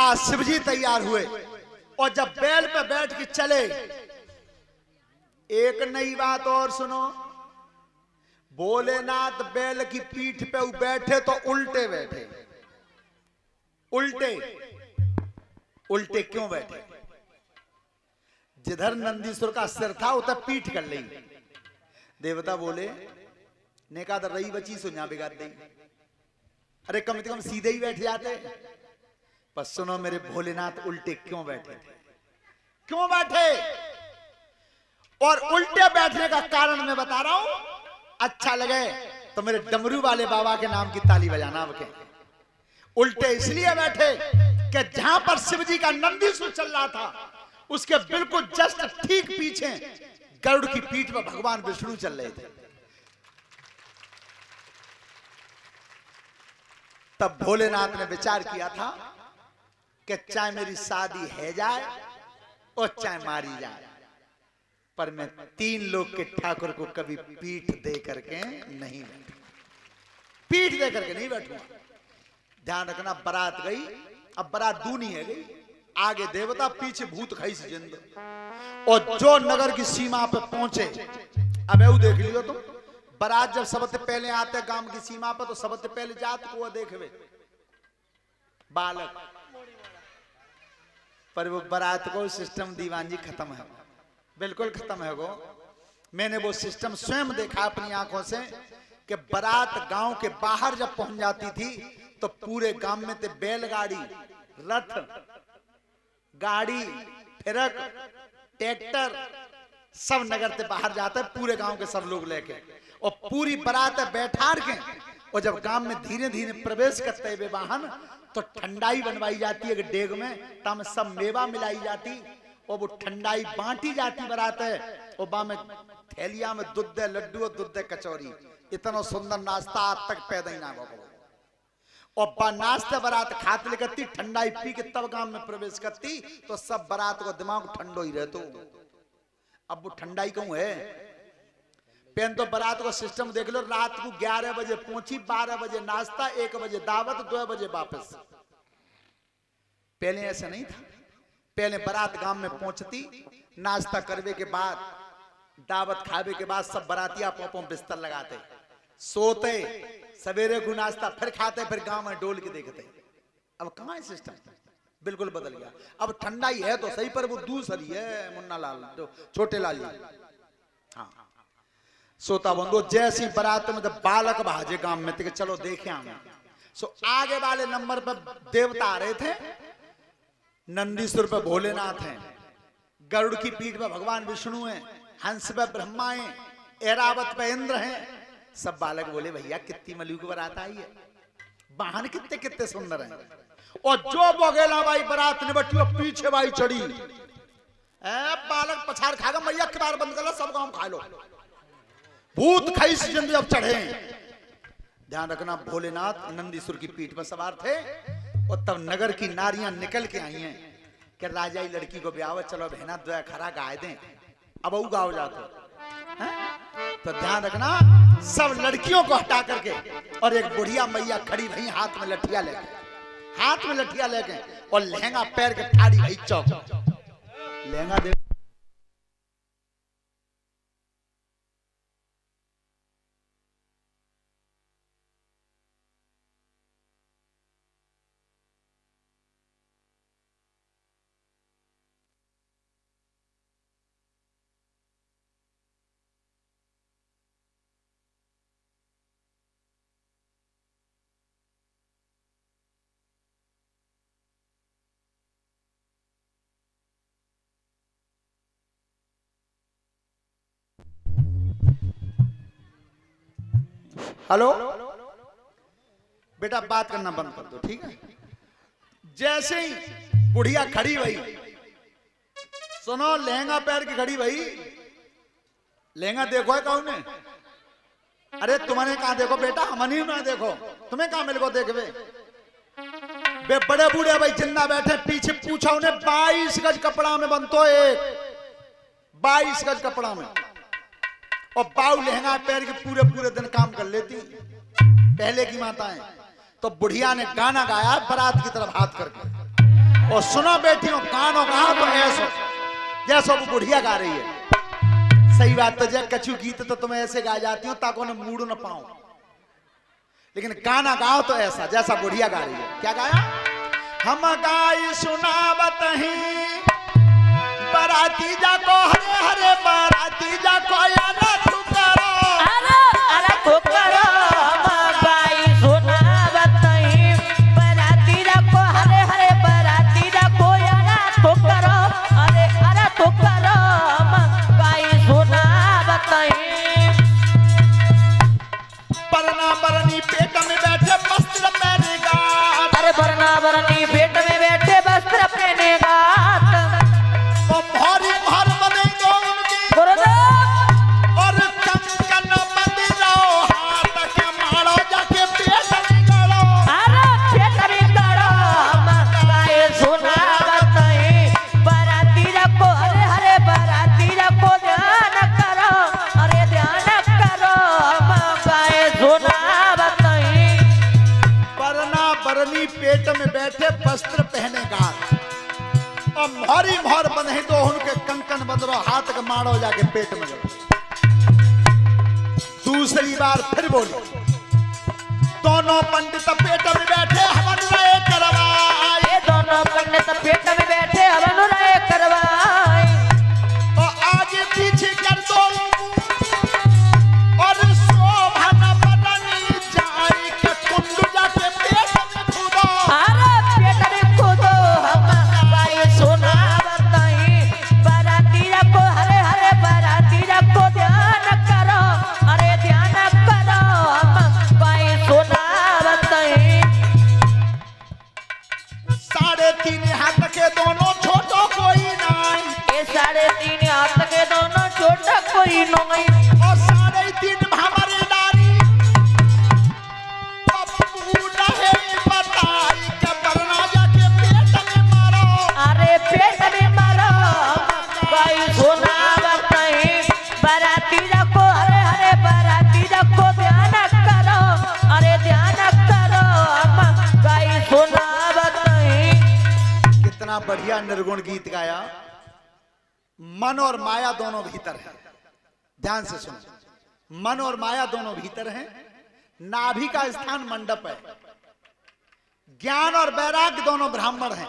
बाद शिवजी तैयार हुए और जब बैल पे बैठ के चले, एक नई बात और सुनो, भोलेनाथ बैल की पीठ पे बैठे तो उल्टे बैठे। उल्टे उल्टे क्यों बैठे? जिधर नंदीश्वर का सिर था उधर पीठ कर ली। देवता बोले ने कहा रही बची सुना बिगाड़ दी, अरे कम से कम सीधे ही बैठ जाते। पर सुनो मेरे भोलेनाथ, उल्टे क्यों बैठे थे? क्यों बैठे? और उल्टे बैठने का कारण मैं बता रहा हूं, अच्छा लगे तो मेरे डमरू वाले बाबा के नाम की ताली बजाना। अब के उल्टे इसलिए बैठे कि जहां पर शिवजी का नंदीश्वर चल रहा था उसके बिल्कुल जस्ट ठीक पीछे गरुड़ की पीठ पर भगवान विष्णु चल रहे थे। तब भोलेनाथ ने विचार किया था कि चाहे मेरी शादी है जाए और चाहे मारी जाए, पर मैं 3 लोग के ठाकुर को कभी पीठ दे करके नहीं बैठूंगा, पीठ दे करके नहीं बैठूंगा। ध्यान रखना, बारात गई, अब बारात दूनी है गई, आगे देवता पीछे भूत खईस जिंद। और जो नगर की सीमा पे पहुंचे, अब एऊ देख लियो तुम, बारात जब सबसे पहले आते गांव की सीमा पर तो सबसे पहले जात को देखवे बालक, पर वो बारात को सिस्टम दीवान जी खत्म है, बिल्कुल खत्म है वो। मैंने वो सिस्टम स्वयं देखा अपनी आंखों से कि बारात गांव के बाहर जब पहुंच जाती थी तो पूरे गांव में थे बैलगाड़ी, रथ, गाड़ी, फिरक, ट्रैक्टर, सब नगर से बाहर जाते पूरे गांव के सब लोग लेके, और पूरी बारात बैठा के, और जब गांव में धीरे धीरे प्रवेश करते हुए वाहन तो ठंडाई बनवाई जाती है डेग में, तम सब मेवा मिलाई जाती और वो ठंडाई बांटी जाती बारात है, और बा में थैलिया में दूध लड्डू और दूध कचौरी, इतना सुंदर नाश्ता आज तक पैदा ही ना हो। और बा नाश्ते बारात खाते करती, ठंडाई पी के तब गांव में प्रवेश करती तो सब बारात को दिमाग ठंडो ही रहतो। अब वो ठंडाई क्यों है? पेन तो बारात को सिस्टम देख लो, रात को 11 बजे पहुंची, 12 बजे नाश्ता, 1 बजे दावत, 2 बजे वापस। पहले ऐसा नहीं था। पहले बारात गांव में पहुंचती, नाश्ता करने के बाद, दावत खावे के बाद सब बारातिया पोपों बिस्तर लगाते, सोते, सवेरे को नाश्ता फिर खाते, फिर गांव में डोल के देखते। अब कहां है सिस्टम? बिल्कुल बदल गया। अब ठंडाई है तो सही, पर वो दूसरी है मुन्ना लाल, जो छोटे लाल जी। हाँ, सोता बंदो जैसी बारात में बालक भाजे गांव में थे, चलो देखे हमें। सो आगे वाले नंबर पर देवता आ रहे थे, नंदीश्वर पे भोलेनाथ हैं, गरुड़ की पीठ पे भगवान विष्णु हैं, हंस पे ब्रह्मा हैं, ऐरावत पे इंद्र हैं। सब बालक बोले भैया कितनी मलूक बारात आई है, वाहन कितने कितने सुंदर हैं। और जो बोगेला भाई बारात ने बटी पीछे भाई चढ़ी, बालक पछाड़ खागा, मैया के बार बंद कर लो, सब गांव खा लो, भूत खाई जिंदगी अब चढ़े। ध्यान रखना, भोलेनाथ नंदीश्वर की पीठ पर सवार थे, और तब नगर की नारियां निकल के आई हैं कि राजा ही लड़की को ब्याह, चलो बहना दया खरा गाय दें, अब वो गाँव जाते। तो ध्यान रखना, सब लड़कियों को हटा करके, और एक बुढ़िया मैया खड़ी भई हाथ में लठिया लेके, हाथ में लठिया लेके, और लहंगा पैर के ठाड़ी भई चौक, लहंगा दे। हेलो बेटा, बात करना बंद कर दो, ठीक है? जैसे ही बुढ़िया खड़ी भई, सुनो, लहंगा पैर की खड़ी भई, लहंगा देखो है कौन है? अरे तुम्हारे कहां देखो बेटा, हमनी ना देखो, तुम्हें कहां मिल को देखवे? बे बड़े बूढ़े भाई जिंदा बैठे, पीछे पूछा उन्हें, 22 गज कपड़ा में बनतो, एक 22 गज कपड़ा में, और बाऊ लहंगा पैर के पूरे पूरे दिन काम कर लेती पहले की माताएं। तो बुढ़िया ने गाना गाया बारात की तरफ हाथ करके, और सुनो बेटियों, कानों का तो ऐसो जैसो वो बुढ़िया गा रही है। सही बात तो जब कछु गीत तो तुम्हें ऐसे गा जाती हो ताकि उन्हें मूड न पाऊं, लेकिन गाना गाओ तो ऐसा जैसा बुढ़िया गा रही है। क्या गाया? हम गाई सुनावत ही बराती जाको हरे हरे बराती जाको या ना तू करो, अरे अरे तू करो। हम गाई सुनावत ही बराती जाको हरे हरे बराती जाको या ना तू करो। अरे अरे तू करो। हम गाई सुनावत ही परना बरनी पेट में बैठे वस्त्र पहने गात, अरे बरना बरनी पेट में बैठे वस्त्र पहने गात। और भारी भार बने दो उनकी गुरुदेव और कंकन मंदिरो हाथ के मारो जाके पेट में गड़ो। अरे पेट में गड़ो। हम गाई सुनावत ही बराती जाको हरे हरे बराती जाको ध्यान करो। अरे ध्यान करो। हम गाई सुनावत ही परना बरनी पेट में बैठे वस्त्र पहने गात, और भारी भार बने दो उनके कंकन बंदरो हाथ के मारो जाके पेट में गड़ो। दूसरी बार फिर बोली, दोनों पंडित पेट में बैठे हवन रहे करवाए, ये दोनों पंडित पेट में बैठे हवन रहे करवाए। और आगे पीछे कर दो और शोभन बदनी जाए के कुंड जाके पेट में कूदो। अरे पेट में कूदो। हम गाई सुनावत ही बराती जाको हरे हरे बराती जाको ध्यान करो। अरे ध्यान करो। हम गाई सुनावत ही 3.5 हाथ के दोनों छोटो कोई नहीं, ये 3.5 हाथ के दोनों छोटा कोई नहीं। और 3.5 हमारी नारी पप्पू रहे बताई के परना जाके पेट में मारो। अरे पेट में मारो। गाई सुनावत ही बराती जाको हरे हरे बराती जाको ध्यान करो। अरे ध्यान करो। हम गाई सुनावत ही कितना बढ़िया निर्गुण गीत गाया। मन और माया दोनों भीतर है, ध्यान से सुनो। मन और माया दोनों भीतर हैं, नाभि का स्थान मंडप है, ज्ञान और वैराग्य दोनों ब्राह्मण हैं,